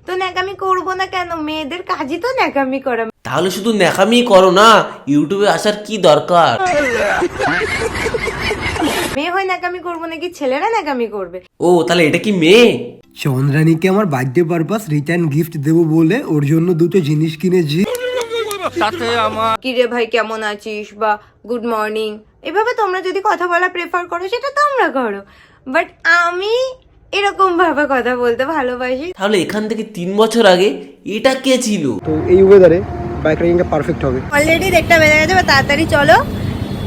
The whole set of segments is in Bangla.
তো ন্যাকামি করবো না কেন? মেয়েদের কাজই তো ন্যাকামি করা। তাহলে শুধু ন্যাকামি করো না, ইউটিউবে আসার কি দরকার? মেয়ে হয়ে ন্যাকামি করবো নাকি ছেলেরা ন্যাকামি করবে? ও তাহলে এটা কি মেয়ে? চন্দ্রানীকে আমার বার্থডে পারপাস রিটার্ন গিফট দেবো বলে ওর জন্য দুটো জিনিস কিনেছি। কিরে ভাই কেমন আছিস বা গুড মর্নিং, এভাবে তোমরা যদি কথা বলা প্রেফার করো সেটা তোমরা করো, বাট আমি এরকম ভাবে কথা বলতে ভালোবাসি। তাহলে এখান থেকে 3 বছর আগে এটা কে ছিল? তো এই ওয়েদারে বাইক রাইডিংটা পারফেক্ট হবে। অলরেডি দেখটা বেজে গেছে, তাড়াতাড়ি চলো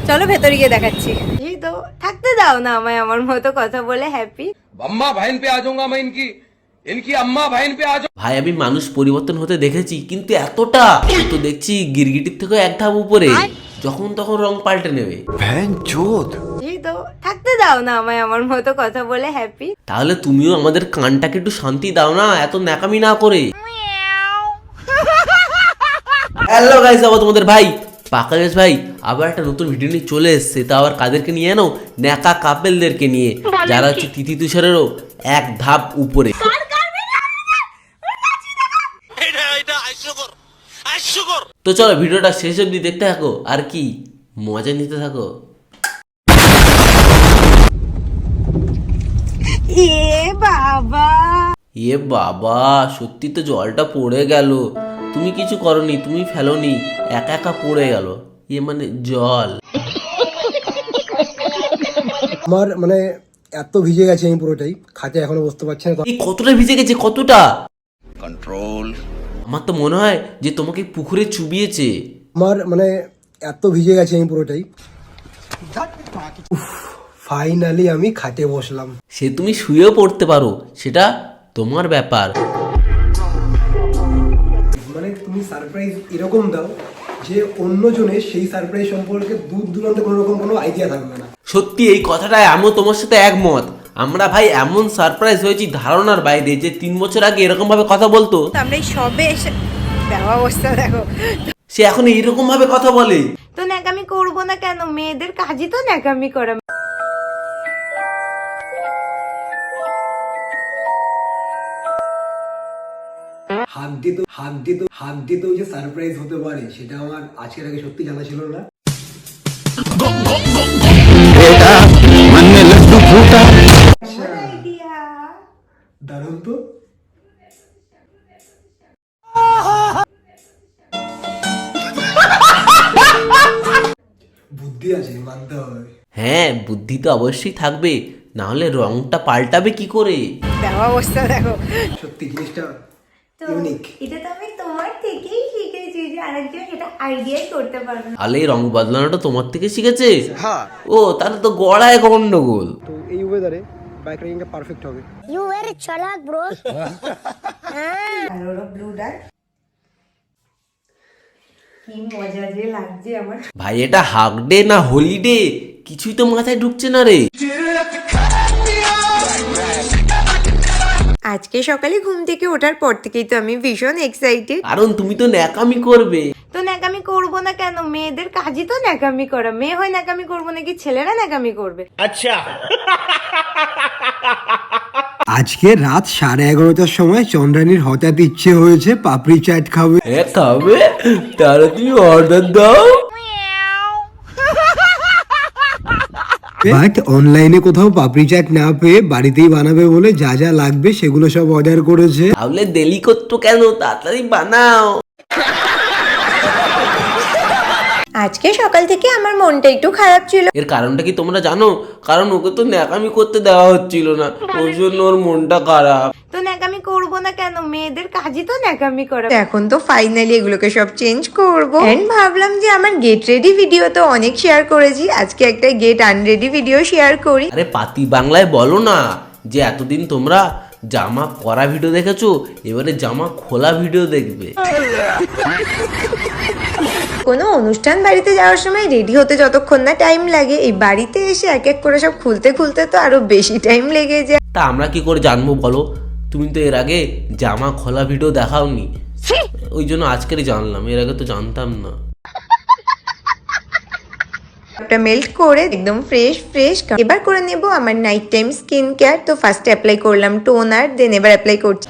চলো ভেতরে গিয়ে দেখাচ্ছি। এই তো থাকতে দাও না আমায় আমার মতো কথা বলে হ্যাপি। अम्मा बहन पे आ जाऊंगा मैं इनकी अम्मा बहन पे आ जाऊंगा। ভাই আমি মানুষ পরিবর্তন হতে দেখেছি, কিন্তু এতটা তো দেখছি গিরগিটির থেকে এক ধাপ উপরে, যখন তখন রং পাল্টে নেবে। এই তো থাকতে দাও না আমায় আমার মতো কথা বলে হ্যাপি। তাহলে তুমিও আমাদের কানটাকে একটু শান্তি দাও না, এত ন্যাকামি না করে। হ্যালো গাইস, আবার তোমাদের ভাই পাকালেশ ভাই আবার একটা নতুন ভিডিও নিয়ে চলে এসেছে। তা আবার কাদেরকে নিয়ে এনো? ন্যাকা কাপেলদেরকে নিয়ে, যারা হচ্ছে তিথি তুষারেরও এক ধাপ উপরে। তো চলো ভিডিওটা শেষ অবধি দেখতে থাকো, আর কি মজা নিতে থাকো। এ বাবা, সত্যি তো জলটা পড়ে গেল। তুমি কিছু করনি, তুমি ফেলোনি, একা একা পড়ে গেল। মানে জল। আমার মানে এত ভিজে গেছে আমি পুরোটাই, খাটে এখনো বসতে পারছি না। এই কতটা ভিজে গেছে, কতটা কন্ট্রোল। আমার তো মনে হয় যে তোমাকে পুকুরে চুবিয়েছে। আমার মানে এত ভিজে গেছে আমি পুরোটাই। ফাইনালি আমি খাটে বসলাম। সে তুমি শুয়েও পড়তে পারো, সেটা তোমার ব্যাপার। মানে তুমি সারপ্রাইজ এরকম দাও যে অন্যজনের সেই সারপ্রাইজ সম্পর্কে দূর দূরান্তে কোনো রকম কোনো আইডিয়া থাকবে না। সত্যি এই কথাটা আমিও তোমার সাথে একমত। আমরা ভাই এমন সারপ্রাইজ হয়েছি ধারণার বাইরে, যে 3 বছর আগে এরকম ভাবে কথা বলতো, আমরা সবে এসে দেওয়া অবস্থা দেখো, সে এখন এইরকম ভাবে কথা বলে। তো ন্যাকামি করবো না কেন? মেয়েদের কাজই তো ন্যাকামি করা। হাত দিতেও যে সারপ্রাইজ হতে পারে সেটা আমার আজকের আগে সত্যি জানা ছিল না। দারুণ তো। বুদ্ধি আছে, মানতে হবে। হ্যাঁ, বুদ্ধি তো অবশ্যই থাকবে, না হলে রংটা পাল্টাবে কি করে? দেওয়া অবস্থা দেখো। সত্যি জিনিসটা তো ইউনিক। এটা তো আমি তোমার থেকেই শিখেছি যে আরেকজন এটা আইডিয়াই করতে পারবে না। তাহলে এই রং বদলানোটা তোমার থেকে শিখেছে? ও তাহলে তো গড়ায় গন্ডগোল। তো এই ওয়েদারে বাইক রাইডিংটা পারফেক্ট হবে। You very chalak, bro. আর ওরা ব্লু ডার্ক, কি মজা যে লাগছে আমার। ভাই এটা হাফ ডে না হলিডে, কিছুই তো মাথায় ঢুকছে না রে। আজকে সকালে ঘুম থেকে ওঠার পর থেকেই তো আমি ভীষণ এক্সাইটেড, কারণ তুমি তো ন্যাকামি করবে। তো ন্যাকামি করবো না কেন? মেয়েদের কাজই তো ন্যাকামি করা। মেয়ে হয়ে ন্যাকামি করবো নাকি ছেলেরা ন্যাকামি করবে? আজকে রাত 11:30টার সময় চন্দ্রানীর হঠাৎ ইচ্ছে হয়েছে পাপড়ি চাট খাবে। হ্যাঁ খাবে, তাহলে তুমি অর্ডার দাও। বাট অনলাইনে কোথাও পাপড়ি চাট না পেয়ে বাড়িতেই বানাবে বলে যা যা লাগবে সেগুলো সব অর্ডার করেছে। তাহলে দেরি করতো কেন, তাড়াতাড়ি বানাও। আজকে সকাল থেকে আমার মনটা একটু খারাপ ছিল। এর কারণটা কি তোমরা জানো? কারণ ওকে তো ন্যাকামি করতে দেওয়া হচ্ছিল না, ওই জন্য ওর মনটা খারাপ। তো ন্যাকামি করবো না কেন? মেয়েদের কাজই তো ন্যাকামি করা। এখন তো ফাইনালি এগুলোকে সব চেঞ্জ করবো। এন্ড ভাবলাম যে আমার গেট রেডি ভিডিও তো অনেক শেয়ার করেছি, আজকে একটা গেট আনরেডি ভিডিও শেয়ার করি। আরে পাতি বাংলায় বলো না যে এতদিন তোমরা জামা পরা ভিডিও দেখেছো, এবারে জামা খোলা ভিডিও দেখবে। কোনো অনুষ্ঠান বাড়িতে যাওয়ার সময় রেডি হতে যতক্ষণ না টাইম লাগে, এই বাড়িতে এসে এক এক করে সব খুলতে খুলতে তো আরো বেশি টাইম লেগে যায়। তা আমরা কি করে জানবো বলো? তুমি তো এর আগে জামা খোলা ভিডিও দেখাওনি, ওই জন্য আজকেরই জানলাম, এর আগে তো জানতাম না। একটা মেল্ট করে একদম ফ্রেশ ফ্রেশ এবার করে নেব আমার নাইট টাইম স্কিন কেয়ার। তো ফার্স্টে অ্যাপ্লাই করলাম টোনার, দেন এবার অ্যাপ্লাই করছি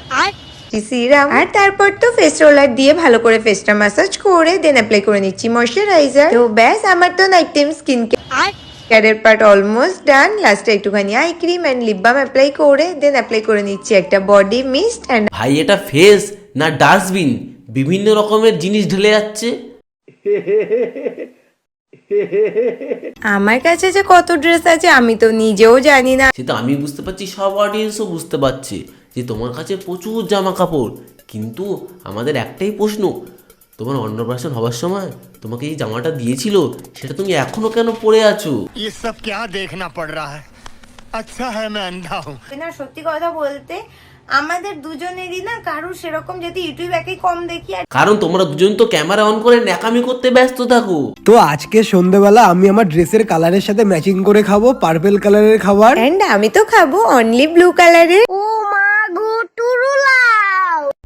সিরাম, আর তারপর তো ফেস রোলার দিয়ে ভালো করে ফেসটা ম্যাসাজ করে দেন অ্যাপ্লাই করে নিচ্ছি ময়শ্চারাইজার। তো ব্যাস, আমার তো নাইট টাইম স্কিন কেয়ারের পার্ট অলমোস্ট ডান। লাস্টে একটুখানি eye cream and lip balm apply করে দেন অ্যাপ্লাই করে নিচ্ছি একটা বডি মিস্ট এন্ড ভাই এটা ফেস না ডাস্টবিন, বিভিন্ন রকমের জিনিস ঢেলে যাচ্ছে। আমার কাছে যে কত ড্রেস আছে আমি তো নিজেও জানি না। সে তো আমি বুঝতে পারছি, সব অডিয়েন্সও বুঝতে পারছে যে তোমার কাছে প্রচুর জামা কাপড়। কিন্তু আমাদের একটাই প্রশ্ন, তোমার অন্নপ্রাশন হবার সময় তোমাকে এই জামাটা দিয়েছিল সেটা তুমি এখনো কেন পরে আছো? ये सब क्या देखना पड़ रहा है? अच्छा है मैं अंधा हूँ। না, সত্যি কথা বলতে আমাদের দুজনেরই না কারুর সেরকম যদি ইউটিউব একই কম দেখি। আর কারণ তোমরা দুজন তো ক্যামেরা অন করে ন্যাকামি করতে ব্যস্ত থাকো। তো আজকে সন্ধ্যেবেলা আমি আমার ড্রেসের কালারের সাথে ম্যাচিং করে খাবো পার্পল কালারের খাবার। এন্ড আমি তো খাবো অনলি ব্লু কালারের।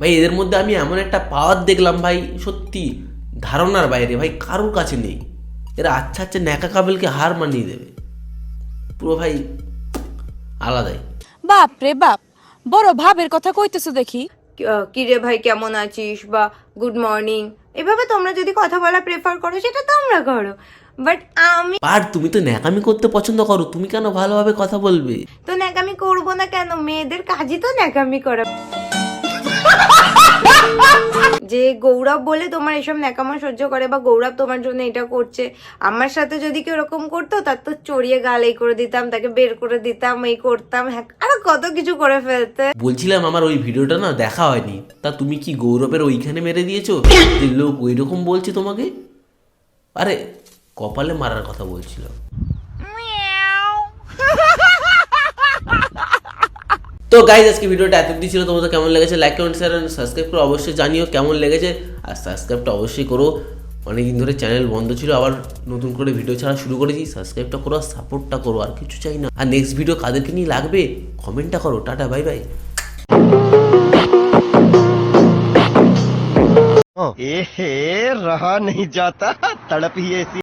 ভাই এদের মধ্যে আমি এমন একটা পাওয়ার দেখলাম ভাই, সত্যি ধারণার বাইরে, ভাই কারোর কাছে নেই। এরা আচ্ছা আচ্ছা ন্যাকা কাবেলকে হার মানিয়ে দেবে পুরো, ভাই আলাদাই। বাপ রে বাপ, বড় ভাবের কথা কইতেছো দেখি। কি রে ভাই কেমন আছিস বা গুড মর্নিং, এভাবে তোমরা যদি কথা বলা প্রেফার করো সেটা তোমরা করো, বাট আমি আর তুমি তো ন্যাকামি করতে পছন্দ করো, তুমি কেন ভালোভাবে কথা বলবে? তো ন্যাকামি করবো না কেন? মেয়েদের কাজই তো ন্যাকামি করা। যে গৌরব বলে তোমার এসব ন্যাকামো সহ্য করে বা গৌরব তোমার জন্য এটা করছে, আমার সাথে যদি কেউ এরকম করতো তার তো চড়িয়ে গাল এই করে দিতাম, তাকে বের করে দিতাম, এই করতাম, হ্যাঁ আরো কত কিছু করে ফেলতে। বলছিলাম আমার ওই ভিডিওটা না দেখা হয়নি, তা তুমি কি গৌরবের ওইখানে মেরে দিয়েছো যে লোক ওই রকম বলছে তোমাকে? আরে কপালে মারার কথা বলছিল। তো গাইজ আজকে ভিডিওটা এতদিন ছিল, তোমাদের কেমন লেগেছে like comment share and subscribe করে অবশ্যই জানিও কেমন লেগেছে। আর সাবস্ক্রাইবটা অবশ্যই করো, অনেকদিন ধরে চ্যানেল বন্ধ ছিল, আবার নতুন করে ভিডিও ছাড়া শুরু করেছি। সাবস্ক্রাইবটা করো আর সাপোর্টটা করো, আর কিছু চাই না। আর নেক্সট ভিডিও কাদেরকে নিয়ে লাগবে কমেন্টটা করো। Tata, bye bye. रहा नहीं जाता, तड़प ही ऐसी।